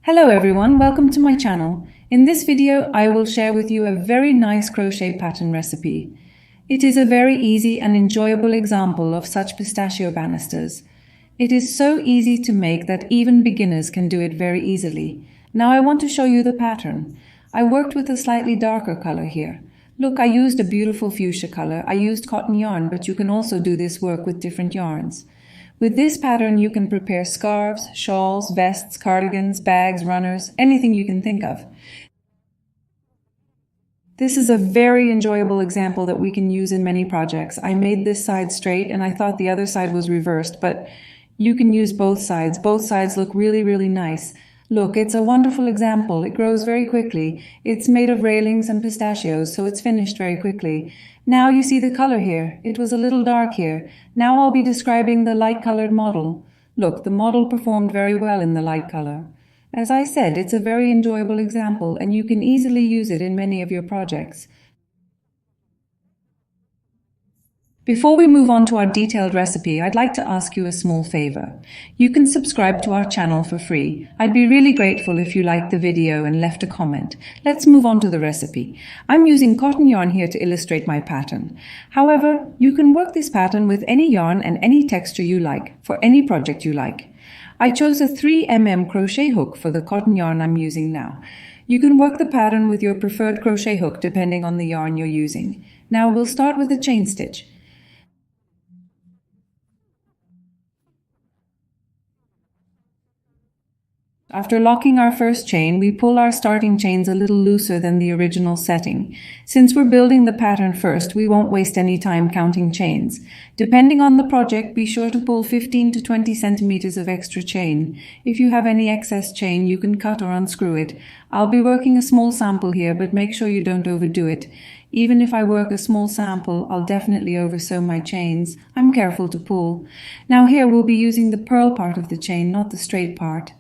Hello everyone, welcome to my channel. In this video, I will share with you a very nice crochet pattern recipe. It is a very easy and enjoyable example of such pistachio banisters. It is so easy to make that even beginners can do it very easily. Now I want to show you the pattern. I worked with a slightly darker color here. Look, I used a beautiful fuchsia color. I used cotton yarn, but you can also do this work with different yarns. With this pattern, you can prepare scarves, shawls, vests, cardigans, bags, runners, anything you can think of. This is a very enjoyable example that we can use in many projects. I made this side straight and I thought the other side was reversed, but you can use both sides. Both sides look really, really nice. Look, it's a wonderful example. It grows very quickly. It's made of railings and pistachios, so it's finished very quickly. Now you see the color here. It was a little dark here. Now I'll be describing the light-colored model. Look, the model performed very well in the light color. As I said, it's a very enjoyable example, and you can easily use it in many of your projects. Before we move on to our detailed recipe, I'd like to ask you a small favor. You can subscribe to our channel for free. I'd be really grateful if you liked the video and left a comment. Let's move on to the recipe. I'm using cotton yarn here to illustrate my pattern. However, you can work this pattern with any yarn and any texture you like, for any project you like. I chose a 3mm crochet hook for the cotton yarn I'm using now. You can work the pattern with your preferred crochet hook depending on the yarn you're using. Now we'll start with a chain stitch. After locking our first chain, we pull our starting chains a little looser than the original setting. Since we're building the pattern first, we won't waste any time counting chains. Depending on the project, be sure to pull 15 to 20 centimeters of extra chain. If you have any excess chain, you can cut or unscrew it. I'll be working a small sample here, but make sure you don't overdo it. Even if I work a small sample, I'll definitely oversew my chains. I'm careful to pull. Now here we'll be using the purl part of the chain, not the straight part.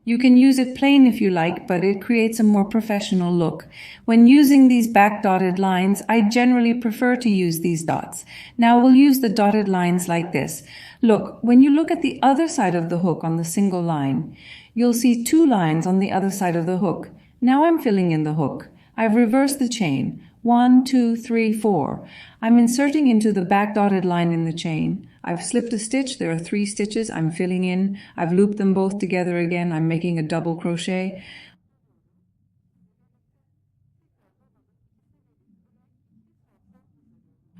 You can use it plain if you like, but it creates a more professional look. When using these back dotted lines, I generally prefer to use these dots. Now we'll use the dotted lines like this. Look, when you look at the other side of the hook on the single line, you'll see two lines on the other side of the hook. Now I'm filling in the hook. I've reversed the chain. 1, 2, 3, 4. I'm inserting into the back dotted line in the chain. I've slipped a stitch. There are 3 stitches. I'm filling in. I've looped them both together again. I'm making a double crochet.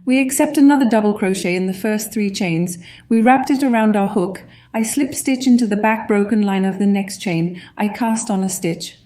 We accept another double crochet in the first 3 chains. We wrapped it around our hook. I slip stitch into the back broken line of the next chain. I cast on a stitch.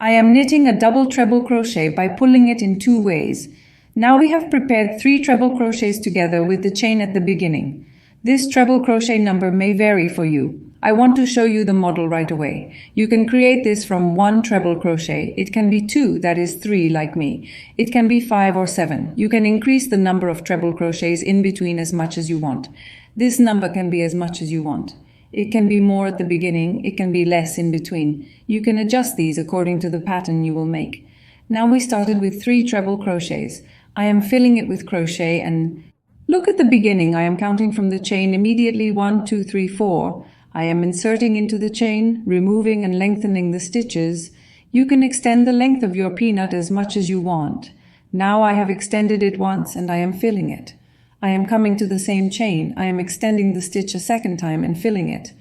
I am knitting a double treble crochet by pulling it in 2 ways. Now we have prepared 3 treble crochets together with the chain at the beginning. This treble crochet number may vary for you. I want to show you the model right away. You can create this from 1 treble crochet. It can be 2, that is 3 like me. It can be 5 or 7. You can increase the number of treble crochets in between as much as you want. This number can be as much as you want. It can be more at the beginning, it can be less in between. You can adjust these according to the pattern you will make. Now we started with 3 treble crochets. I am filling it with crochet and look at the beginning. I am counting from the chain immediately 1, 2, 3, 4. I am inserting into the chain, removing and lengthening the stitches. You can extend the length of your peanut as much as you want. Now I have extended it once and I am filling it. I am coming to the same chain. I am extending the stitch a second time and filling it.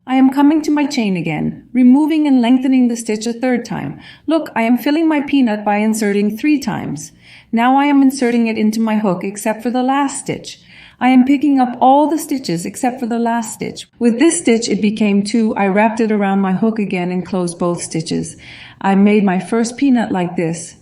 I am coming to my chain again, removing and lengthening the stitch a third time. Look, I am filling my peanut by inserting 3 times. Now I am inserting it into my hook except for the last stitch. I am picking up all the stitches except for the last stitch. With this stitch it became 2. I wrapped it around my hook again and closed both stitches. I made my first peanut like this.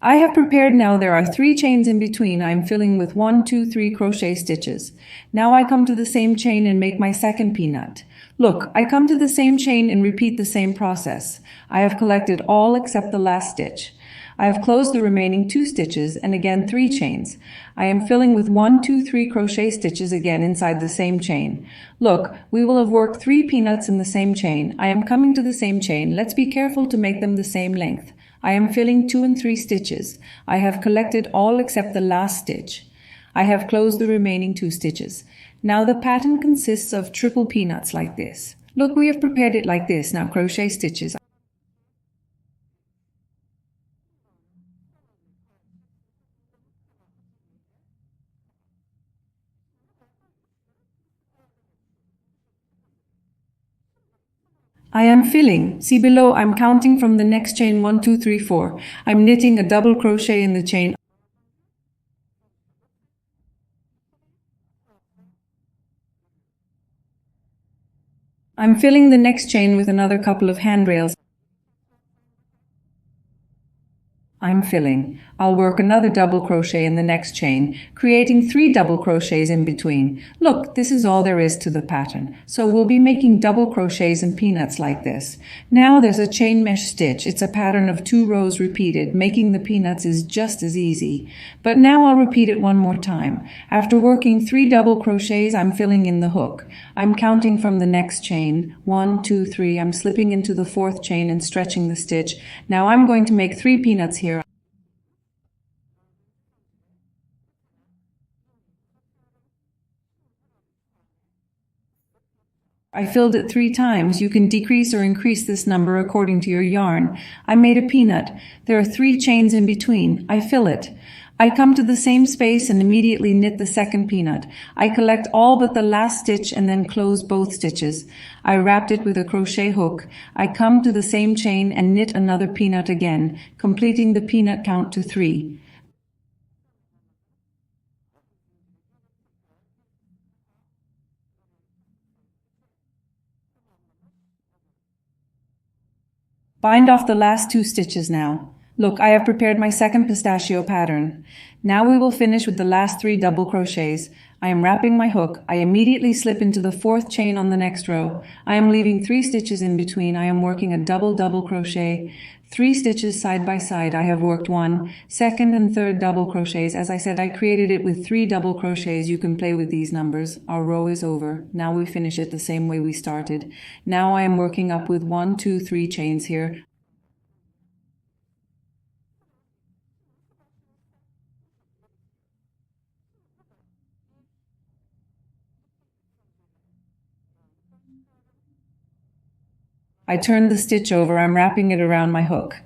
I have prepared now there are 3 chains in between. I am filling with 1, 2, 3 crochet stitches. Now I come to the same chain and make my second peanut. Look, I come to the same chain and repeat the same process. I have collected all except the last stitch. I have closed the remaining 2 stitches and again 3 chains. I am filling with 1, 2, 3 crochet stitches again inside the same chain. Look, we will have worked 3 peanuts in the same chain. I am coming to the same chain. Let's be careful to make them the same length. I am filling 2 and 3 stitches. I have collected all except the last stitch. I have closed the remaining 2 stitches. Now the pattern consists of triple peanuts like this. Look, we have prepared it like this. Now crochet stitches. I am filling. See below, I'm counting from the next chain 1, 2, 3, 4. I'm knitting a double crochet in the chain. I'm filling the next chain with another couple of handrails. I'm filling. I'll work another double crochet in the next chain, creating 3 double crochets in between. Look, this is all there is to the pattern. So we'll be making double crochets and peanuts like this. Now there's a chain mesh stitch. It's a pattern of 2 rows repeated. Making the peanuts is just as easy. But now I'll repeat it one more time. After working 3 double crochets, I'm filling in the hook. I'm counting from the next chain. 1, 2, 3. I'm slipping into the 4th chain and stretching the stitch. Now I'm going to make 3 peanuts here. I filled it 3 times. You can decrease or increase this number according to your yarn. I made a peanut. There are 3 chains in between. I fill it. I come to the same space and immediately knit the second peanut. I collect all but the last stitch and then close both stitches. I wrapped it with a crochet hook. I come to the same chain and knit another peanut again, completing the peanut count to 3. Bind off the last 2 stitches now. Look, I have prepared my second pistachio pattern. Now we will finish with the last 3 double crochets. I am wrapping my hook. I immediately slip into the 4th chain on the next row. I am leaving 3 stitches in between. I am working a double crochet. 3 stitches side by side. I have worked 1, 2nd and 3rd double crochets. As I said, I created it with 3 double crochets. You can play with these numbers. Our row is over. Now we finish it the same way we started. Now I am working up with 1, 2, 3 chains here. I turn the stitch over, I'm wrapping it around my hook.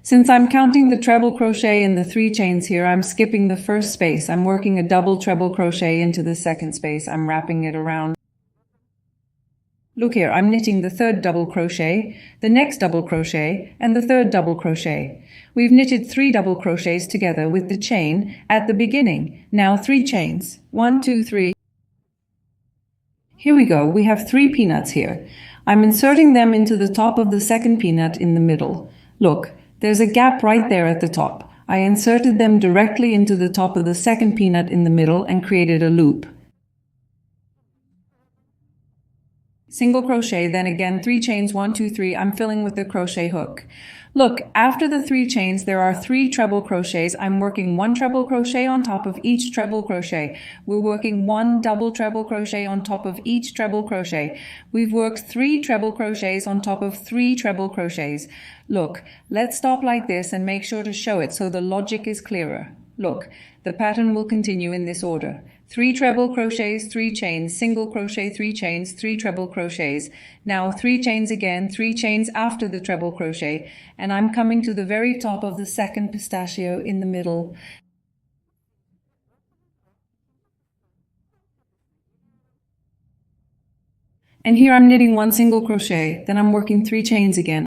Since I'm counting the treble crochet in the 3 chains here, I'm skipping the first space. I'm working a double treble crochet into the second space. I'm wrapping it around. Look here, I'm knitting the 3rd double crochet, the next double crochet, and the 3rd double crochet. We've knitted 3 double crochets together with the chain at the beginning. Now 3 chains. 1, 2, 3. Here we go. We have 3 peanuts here. I'm inserting them into the top of the second peanut in the middle. Look, there's a gap right there at the top. I inserted them directly into the top of the second peanut in the middle and created a loop. Single crochet, then again 3 chains, 1, 2, 3. I'm filling with the crochet hook. Look, after the 3 chains, there are 3 treble crochets. I'm working 1 treble crochet on top of each treble crochet. We're working 1 double treble crochet on top of each treble crochet. We've worked 3 treble crochets on top of 3 treble crochets. Look, let's stop like this and make sure to show it so the logic is clearer. Look, the pattern will continue in this order. 3 treble crochets, 3 chains, single crochet, 3 chains, 3 treble crochets. Now 3 chains again, 3 chains after the treble crochet, and I'm coming to the very top of the second pistachio in the middle. And here I'm knitting 1 single crochet, then I'm working 3 chains again.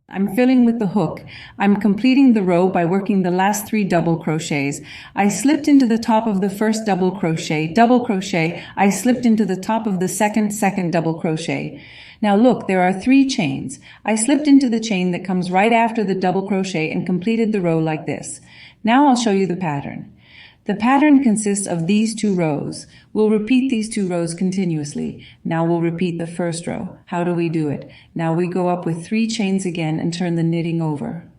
I'm filling with the hook. I'm completing the row by working the last 3 double crochets. I slipped into the top of the first double crochet, I slipped into the top of the second double crochet. Now look, there are 3 chains. I slipped into the chain that comes right after the double crochet and completed the row like this. Now I'll show you the pattern. The pattern consists of these 2 rows. We'll repeat these 2 rows continuously. Now we'll repeat the first row. How do we do it? Now we go up with 3 chains again and turn the knitting over.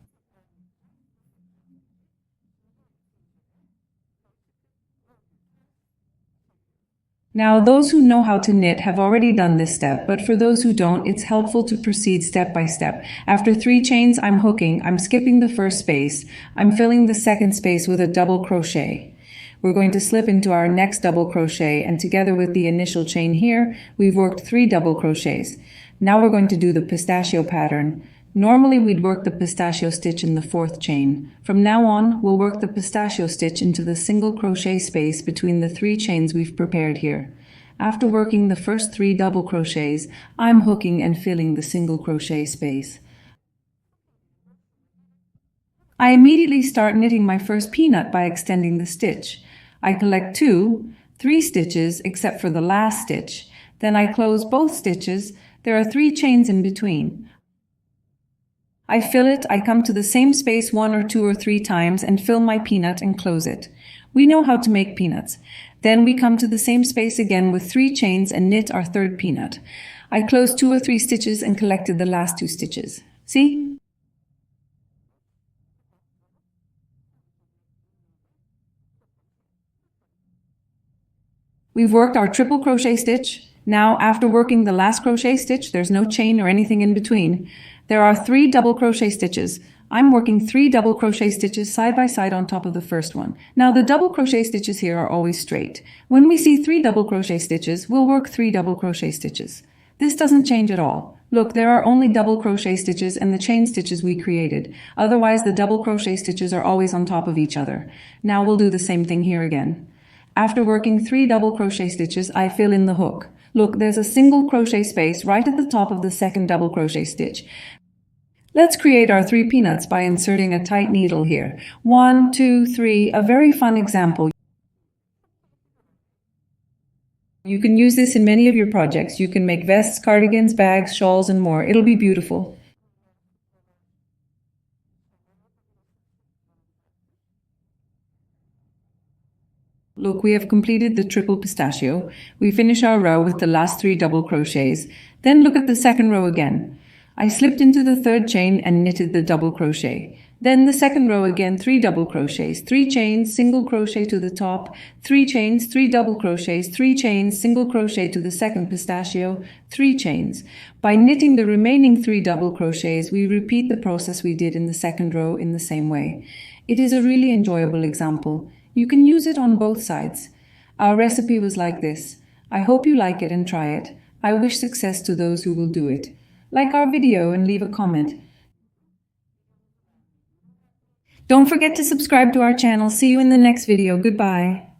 Now, those who know how to knit have already done this step, but for those who don't, it's helpful to proceed step by step. After 3 chains, I'm hooking, I'm skipping the first space, I'm filling the second space with a double crochet. We're going to slip into our next double crochet, and together with the initial chain here, we've worked 3 double crochets. Now we're going to do the pistachio pattern. Normally we'd work the pistachio stitch in the 4th chain. From now on, we'll work the pistachio stitch into the single crochet space between the 3 chains we've prepared here. After working the first 3 double crochets, I'm hooking and filling the single crochet space. I immediately start knitting my first peanut by extending the stitch. I collect 2, 3 stitches except for the last stitch. Then I close both stitches. There are 3 chains in between. I fill it, I come to the same space 1 or 2 or 3 times and fill my peanut and close it. We know how to make peanuts. Then we come to the same space again with 3 chains and knit our 3rd peanut. I closed 2 or 3 stitches and collected the last 2 stitches. See? We've worked our triple crochet stitch. Now, after working the last crochet stitch, there's no chain or anything in between. There are 3 double crochet stitches. I'm working 3 double crochet stitches side by side on top of the first one. Now, the double crochet stitches here are always straight. When we see 3 double crochet stitches, we'll work 3 double crochet stitches. This doesn't change at all. Look, there are only double crochet stitches and the chain stitches we created. Otherwise, the double crochet stitches are always on top of each other. Now we'll do the same thing here again. After working 3 double crochet stitches, I fill in the hook. Look, there's a single crochet space right at the top of the second double crochet stitch. Let's create our 3 peanuts by inserting a tight needle here. 1, 2, 3, a very fun example. You can use this in many of your projects. You can make vests, cardigans, bags, shawls, and more. It'll be beautiful. Look, we have completed the triple pistachio. We finish our row with the last 3 double crochets. Then look at the second row again. I slipped into the 3rd chain and knitted the double crochet. Then the second row again, 3 double crochets, 3 chains, single crochet to the top, 3 chains, 3 double crochets, 3 chains, single crochet to the second pistachio, 3 chains. By knitting the remaining 3 double crochets, we repeat the process we did in the second row in the same way. It is a really enjoyable example. You can use it on both sides. Our recipe was like this. I hope you like it and try it. I wish success to those who will do it. Like our video and leave a comment. Don't forget to subscribe to our channel. See you in the next video. Goodbye.